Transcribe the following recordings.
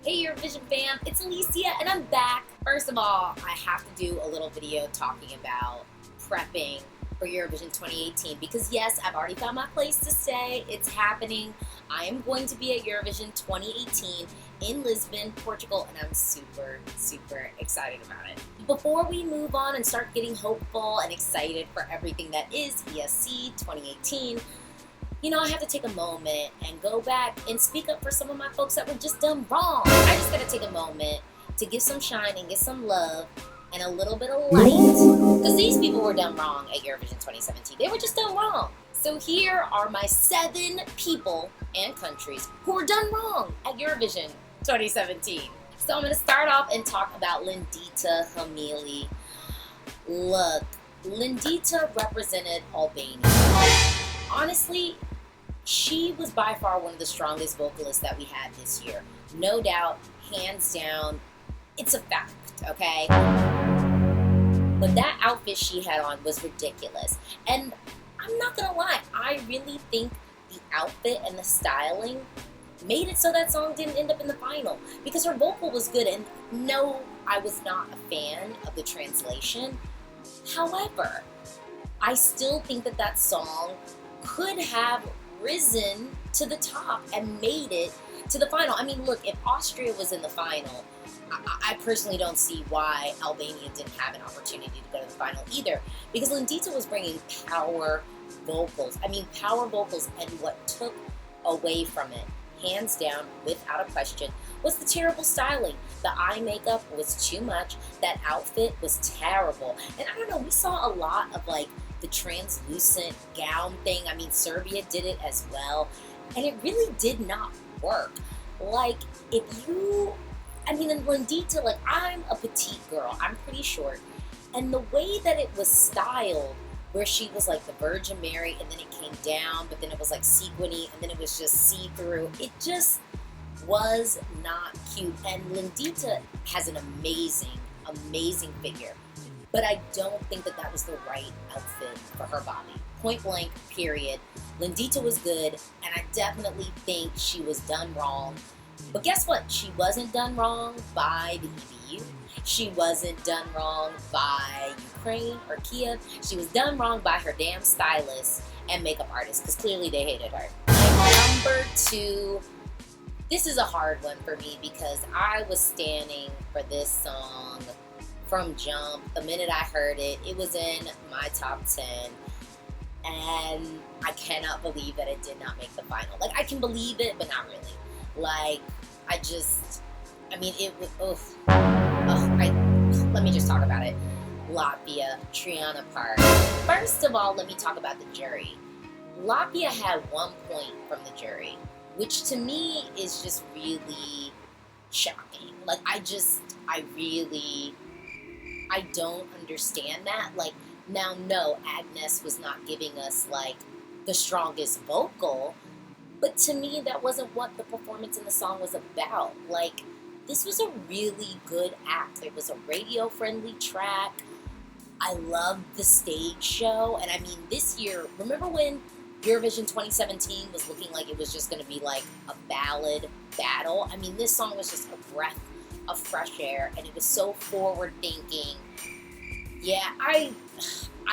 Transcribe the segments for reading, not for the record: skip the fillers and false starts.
Hey Eurovision fam, it's Alesia and I'm back. First of all, I have to do a little video talking about prepping for Eurovision 2018 because yes, I've already found my place to stay. It's happening. I am going to be at Eurovision 2018 in Lisbon, Portugal, and I'm super excited about it. Before we move on and start getting hopeful and excited for everything that is ESC 2018, I have to take a moment and go back and speak up for some of my folks that were just done wrong. I just gotta take a moment to give some shine and get some love and a little bit of light. Because these people were done wrong at Eurovision 2017. They were just done wrong. So here are my 7 people and countries who were done wrong at Eurovision 2017. So I'm gonna start off and talk about Lindita Hamili. Look, Lindita represented Albania. Honestly, she was by far one of the strongest vocalists that we had this year. No doubt, hands down, it's a fact, okay? But that outfit she had on was ridiculous. And I'm not gonna lie, I really think the outfit and the styling made it so that song didn't end up in the final. Because her vocal was good, and no, I was not a fan of the translation. However, I still think that that song could have risen to the top and made it to the final. I mean, look, if Austria was in the final, I personally don't see why Albania didn't have an opportunity to go to the final either, because Lindita was bringing power vocals. I mean, power vocals, and what took away from it, hands down, without a question, was the terrible styling. The eye makeup was too much. That outfit was terrible. And I don't know, we saw a lot of the translucent gown thing. I mean, Serbia did it as well, and it really did not work. In Lindita, I'm a petite girl, I'm pretty short, and the way that it was styled, where she was like the Virgin Mary, and then it came down, but then it was like sequiny, and then it was just see-through, it just was not cute. And Lindita has an amazing figure. But I don't think that that was the right outfit for her body. Point blank, period. Lindita was good, and I definitely think she was done wrong. But guess what? She wasn't done wrong by the EBU. She wasn't done wrong by Ukraine or Kyiv. She was done wrong by her damn stylist and makeup artist, because clearly they hated her. And number 2, this is a hard one for me because I was standing for this song from jump. The minute I heard it, it was in my top 10, and I cannot believe that it did not make the final. I can believe it, but not really. It was, let me just talk about it. Latvia, Triana Park. First of all, let me talk about the jury. Latvia had 1 point from the jury, which to me is just really shocking. I don't understand that. Now, no, Agnes was not giving us, the strongest vocal, but to me, that wasn't what the performance in the song was about. This was a really good act. It was a radio-friendly track. I loved the stage show, and I mean, this year, remember when Eurovision 2017 was looking like it was just going to be, a ballad battle? I mean, this song was just a breath of fresh air, and it was so forward-thinking. Yeah, I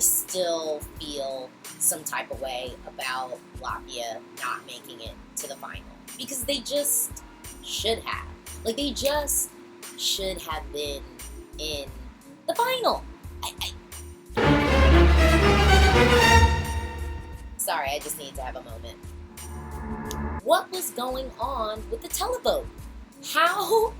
still feel some type of way about Latvia not making it to the final, because they just should have. They just should have been in the final. Sorry, I just need to have a moment. What was going on with the televote? How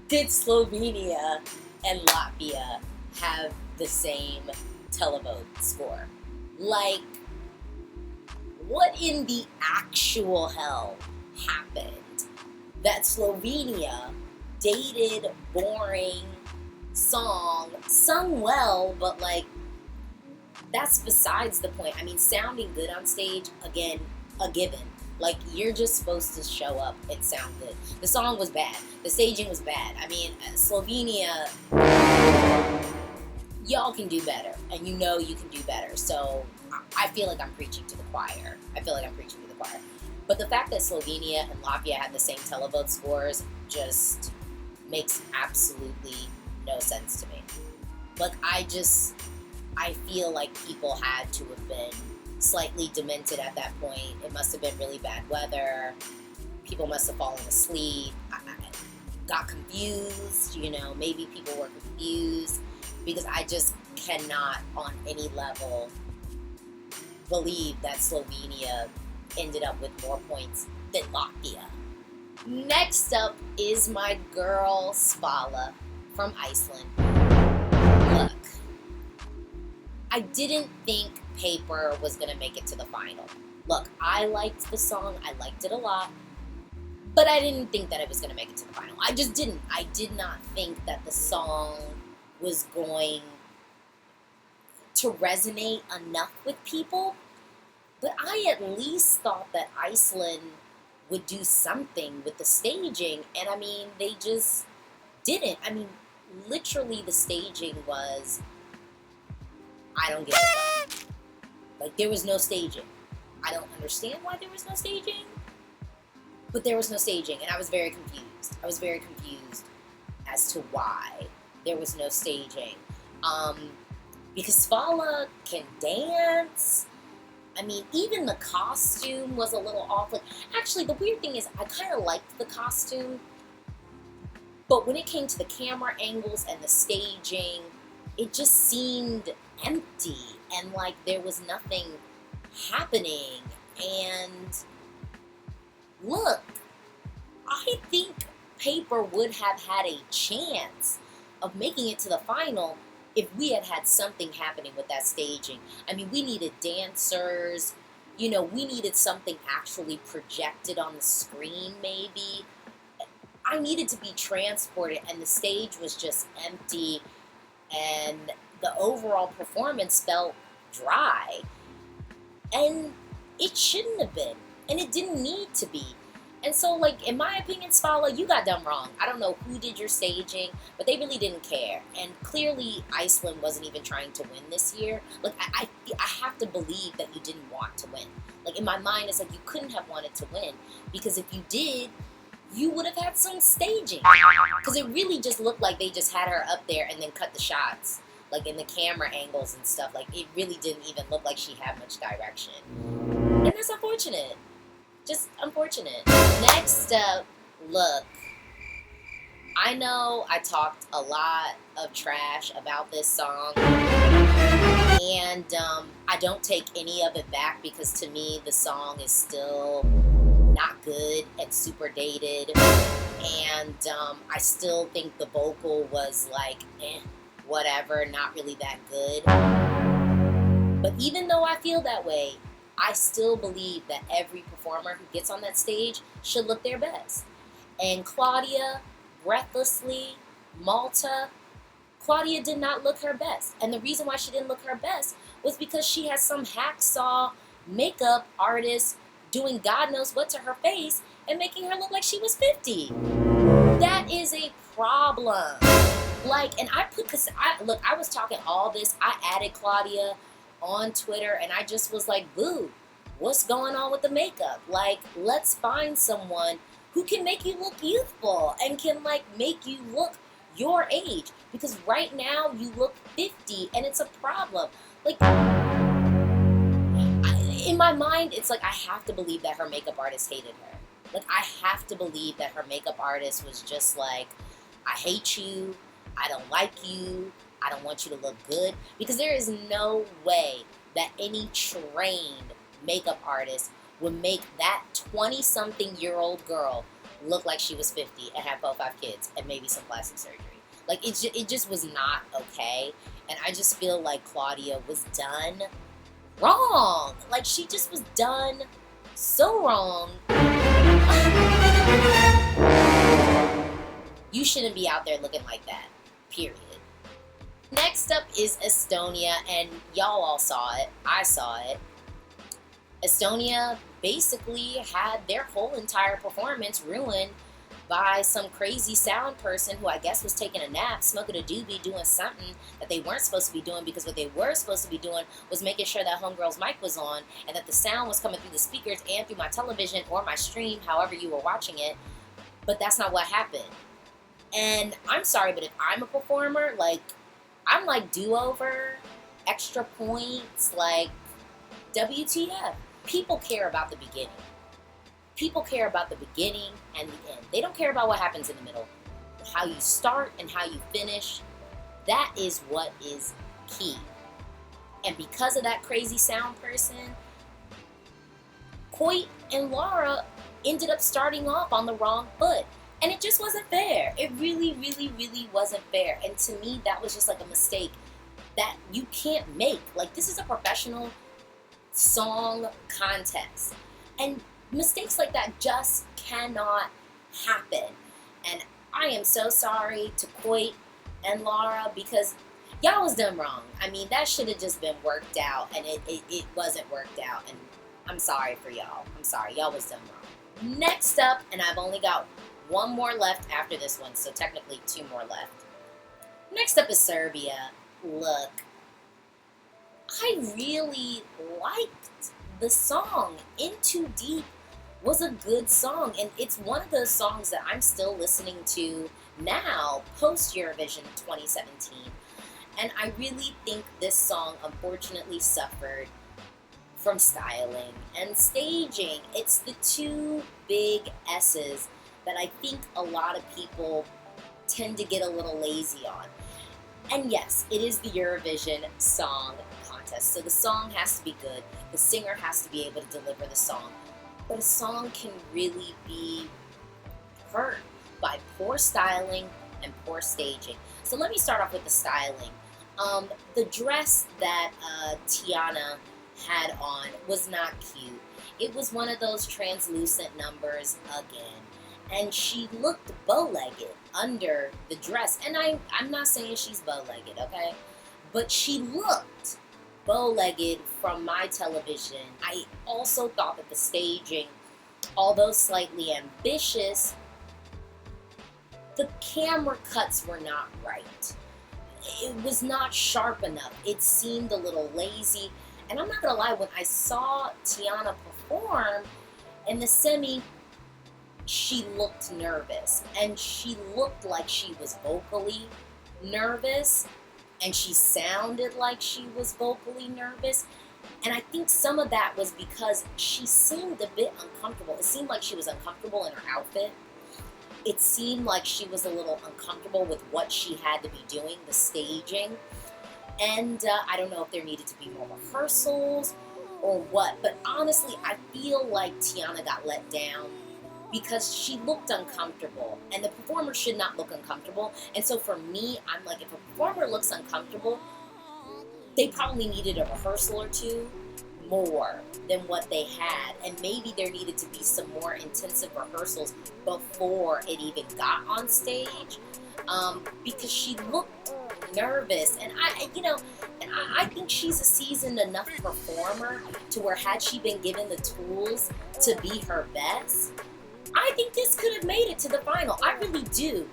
did Slovenia and Latvia have the same televote score? What in the actual hell happened that Slovenia dated boring song, sung well, but that's besides the point. I mean, sounding good on stage, again, a given. You're just supposed to show up and sound good. The song was bad. The staging was bad. I mean, Slovenia, y'all can do better, and you can do better. So I feel like I'm preaching to the choir. But the fact that Slovenia and Latvia had the same televote scores, just makes absolutely no sense to me. Like, I feel like people had to have been slightly demented at that point. It must have been really bad weather. People must have fallen asleep. I got confused, maybe people were confused, because I just cannot on any level believe that Slovenia ended up with more points than Latvia. Next up is my girl Svala from Iceland. Look, I didn't think Paper was going to make it to the final. Look, I liked the song. I liked it a lot. But I didn't think that it was going to make it to the final. I just didn't. I did not think that the song was going to resonate enough with people. But I at least thought that Iceland would do something with the staging. And I mean, they just didn't. I mean, literally the staging was, I don't get it. Like, there was no staging. I don't understand why there was no staging. But there was no staging, and I was very confused. I was very confused as to why there was no staging. Because Svala can dance. I mean, even the costume was a little off. Like, actually, the weird thing is, I kind of liked the costume. But when it came to the camera angles and the staging, it just seemed empty. And, like, there was nothing happening. And look, I think Paper would have had a chance of making it to the final if we had had something happening with that staging. I mean, we needed dancers, we needed something actually projected on the screen maybe. I needed to be transported, and the stage was just empty, and the overall performance felt dry. And it shouldn't have been. And it didn't need to be. And so, like, in my opinion, Svala, you got done wrong. I don't know who did your staging, but they really didn't care. And clearly, Iceland wasn't even trying to win this year. Like, I have to believe that you didn't want to win. Like, in my mind, it's like you couldn't have wanted to win. Because if you did, you would have had some staging. Because it really just looked like they just had her up there and then cut the shots. Like, in the camera angles and stuff. Like, it really didn't even look like she had much direction. And that's unfortunate. Just unfortunate. Next up, look. I know I talked a lot of trash about this song. And I don't take any of it back, because to me, the song is still not good and super dated. And I still think the vocal was like, whatever, not really that good. But even though I feel that way, I still believe that every performer who gets on that stage should look their best. And Claudia, breathlessly, Malta, Claudia did not look her best. And the reason why she didn't look her best was because she has some hacksaw makeup artist doing God knows what to her face and making her look like she was 50. That is a problem. Like, and I was talking all this. I added Claudia on Twitter, and I just was like, boo, what's going on with the makeup? Like, let's find someone who can make you look youthful and can, like, make you look your age. Because right now, you look 50, and it's a problem. Like, in my mind, it's like I have to believe that her makeup artist hated her. Like, I have to believe that her makeup artist was just like, I hate you, I don't like you, I don't want you to look good. Because there is no way that any trained makeup artist would make that 20-something-year-old girl look like she was 50 and have 4 or 5 kids and maybe some plastic surgery. Like, it just was not okay. And I just feel like Claudia was done wrong. Like, she just was done so wrong. You shouldn't be out there looking like that. Period. Next up is Estonia, and y'all all saw it. I saw it. Estonia basically had their whole entire performance ruined by some crazy sound person who I guess was taking a nap, smoking a doobie, doing something that they weren't supposed to be doing, because what they were supposed to be doing was making sure that homegirl's mic was on and that the sound was coming through the speakers and through my television or my stream, however you were watching it. But that's not what happened. And I'm sorry, but if I'm a performer, like, I'm like do-over, extra points, like, WTF. People care about the beginning. People care about the beginning and the end. They don't care about what happens in the middle. How you start and how you finish, that is what is key. And because of that crazy sound person, Coit and Laura ended up starting off on the wrong foot. And it just wasn't fair. It really, really, really wasn't fair. And to me, that was just like a mistake that you can't make. Like, this is a professional song contest. And mistakes like that just cannot happen. And I am so sorry to Coit and Laura because y'all was done wrong. I mean, that should have just been worked out, and it wasn't worked out. And I'm sorry for y'all. I'm sorry. Y'all was done wrong. Next up, and I've only got one more left after this one, so technically 2 more left. Next up is Serbia. Look, I really liked the song. In Too Deep was a good song, and it's one of those songs that I'm still listening to now, post-Eurovision 2017. And I really think this song unfortunately suffered from styling and staging. It's the 2 big S's that I think a lot of people tend to get a little lazy on. And yes, it is the Eurovision Song Contest, so the song has to be good, the singer has to be able to deliver the song, but a song can really be hurt by poor styling and poor staging. So let me start off with the styling. The dress that Tiana had on was not cute. It was one of those translucent numbers again. And she looked bow-legged under the dress. And I'm not saying she's bow-legged, okay? But she looked bow-legged from my television. I also thought that the staging, although slightly ambitious, the camera cuts were not right. It was not sharp enough. It seemed a little lazy. And I'm not gonna lie, when I saw Tiana perform in the semi, she looked nervous, and she looked like she was vocally nervous, and she sounded like she was vocally nervous. And I think some of that was because she seemed a bit uncomfortable. It seemed like she was uncomfortable in her outfit. It seemed like she was a little uncomfortable with what she had to be doing, the staging. And I don't know if there needed to be more rehearsals or what, but honestly, I feel like Tiana got let down because she looked uncomfortable, and the performer should not look uncomfortable. And so for me, I'm like, if a performer looks uncomfortable, they probably needed a rehearsal or 2 more than what they had, and maybe there needed to be some more intensive rehearsals before it even got on stage, because she looked nervous. And I think she's a seasoned enough performer to where, had she been given the tools to be her best, I think this could have made it to the final. I really do.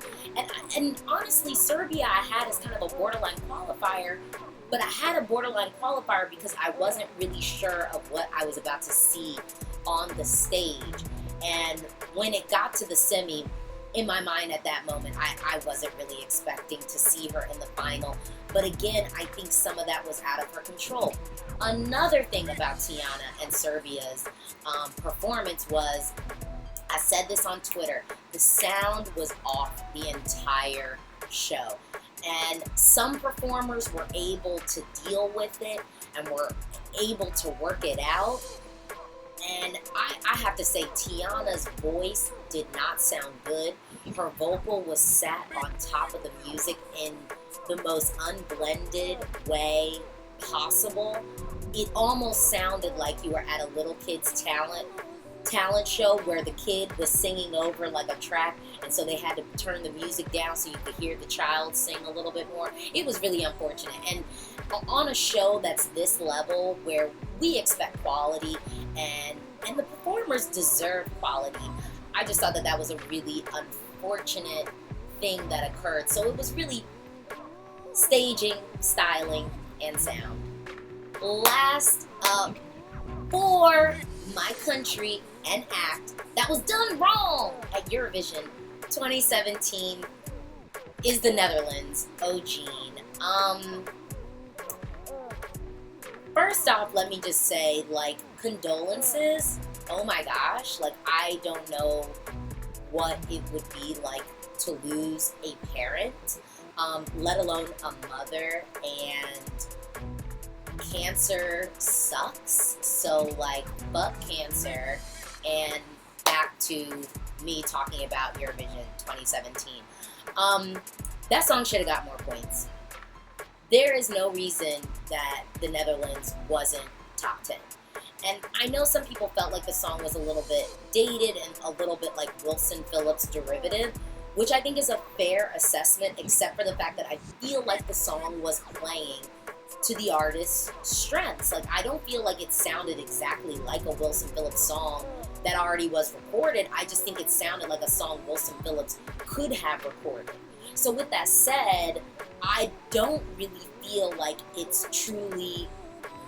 And honestly, Serbia I had as kind of a borderline qualifier, but I had a borderline qualifier because I wasn't really sure of what I was about to see on the stage. And when it got to the semi, in my mind at that moment, I wasn't really expecting to see her in the final. But again, I think some of that was out of her control. Another thing about Tiana and Serbia's performance was, I said this on Twitter, the sound was off the entire show. And some performers were able to deal with it and were able to work it out. And I have to say, Tiana's voice did not sound good. Her vocal was sat on top of the music in the most unblended way possible. It almost sounded like you were at a little kid's talent show where the kid was singing over like a track, and so they had to turn the music down so you could hear the child sing a little bit more. It was really unfortunate. And on a show that's this level, where we expect quality and the performers deserve quality, I just thought that that was a really unfortunate thing that occurred. So it was really staging, styling, and sound. Last up, for my country and act that was done wrong at Eurovision 2017 is the Netherlands. Oh, Gene. First off, let me just say, like, condolences. Oh my gosh. Like, I don't know what it would be like to lose a parent, let alone a mother, and cancer sucks. So, like, fuck cancer. And back to me talking about Eurovision 2017. That song should have got more points. There is no reason that the Netherlands wasn't top 10. And I know some people felt like the song was a little bit dated and a little bit like Wilson Phillips derivative, which I think is a fair assessment, except for the fact that I feel like the song was playing to the artist's strengths. Like, I don't feel like it sounded exactly like a Wilson Phillips song that already was recorded. I just think it sounded like a song Wilson Phillips could have recorded. So with that said, I don't really feel like it's truly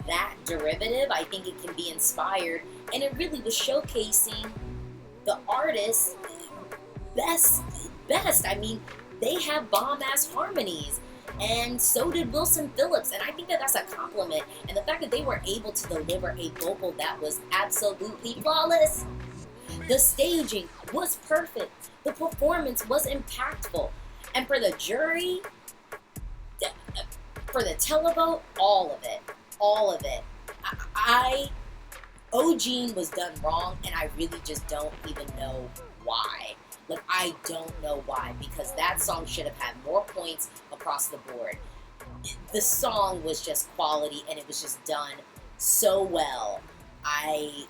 that derivative. I think it can be inspired, and it really was showcasing the artist's best. I mean, they have bomb-ass harmonies, and so did Wilson Phillips, and I think that that's a compliment. And the fact that they were able to deliver a vocal that was absolutely flawless. The staging was perfect. The performance was impactful. And for the jury, for the televote, all of it. Gene was done wrong, and I really just don't even know why. Like, I don't know why, because that song should have had more points across the board. The song was just quality, and it was just done so well. I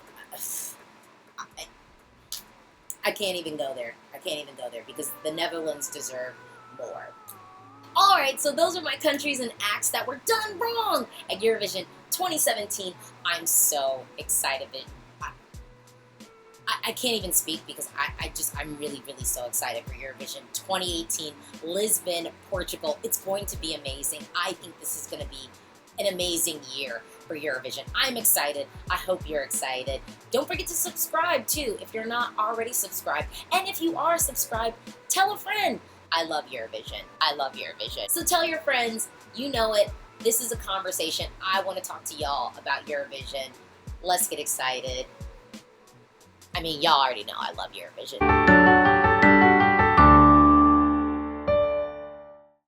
can't even go there. Because the Netherlands deserve more. Alright, so those are my countries and acts that were done wrong at Eurovision 2017. I'm so excited. I can't even speak because I'm really, really so excited for Eurovision 2018, Lisbon, Portugal. It's going to be amazing. I think this is going to be an amazing year for Eurovision. I'm excited. I hope you're excited. Don't forget to subscribe too if you're not already subscribed. And if you are subscribed, tell a friend. I love Eurovision. So tell your friends, you know it. This is a conversation. I want to talk to y'all about Eurovision. Let's get excited. I mean, y'all already know I love Eurovision.